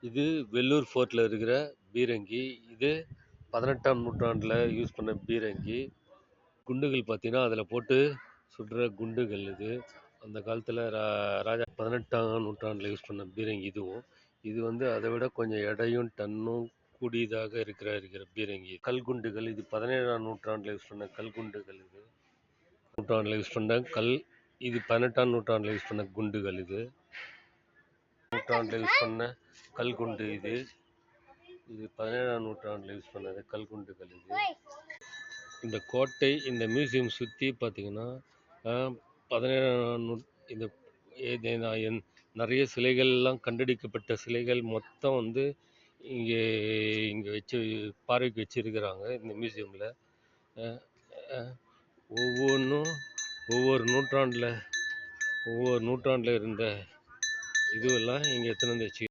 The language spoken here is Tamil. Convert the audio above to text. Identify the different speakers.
Speaker 1: இது வெள்ளூர் ஃபோர்ட்டில் இருக்கிற பீரங்கி. இது 18ஆம் நூற்றாண்டில் யூஸ் பண்ண பீரங்கி. குண்டுகள் பார்த்தீங்கன்னா அதில் போட்டு சுடுற குண்டுகள் இது. அந்த காலத்தில் ராஜா 18ஆம் நூற்றாண்டில் யூஸ் பண்ண பீரங்கி இதுவும். இது வந்து அதை விட கொஞ்சம் எடையும் டன்னும் கூடியதாக இருக்கிற பீரங்கி. கல்குண்டுகள் இது 17ஆம் நூற்றாண்டில் யூஸ் பண்ண கல்குண்டுகள் இது. நூற்றாண்டில் யூஸ் பண்ண இது 18ஆம் நூற்றாண்டில் யூஸ் பண்ண குண்டுகள் இது. நூற்றாண்டில் யூஸ் பண்ண கல்குண்டு இது. இது 17ஆம் நூற்றாண்டில் யூஸ் பண்ணது கல்குண்டுகள் இது. இந்த கோட்டை இந்த மியூசியம் சுற்றி பார்த்தீங்கன்னா 17ஆம் இந்த நிறைய சிலைகள்லாம் கண்டெடுக்கப்பட்ட சிலைகள் மொத்தம் வந்து இங்கே இங்கே வச்சு பார்வைக்கு வச்சுருக்கிறாங்க இந்த மியூசியமில். ஒவ்வொன்றும் ஒவ்வொரு நூற்றாண்டில் இருந்த இதுவெல்லாம் இங்கே எடுத்துன்னு வந்து வச்சு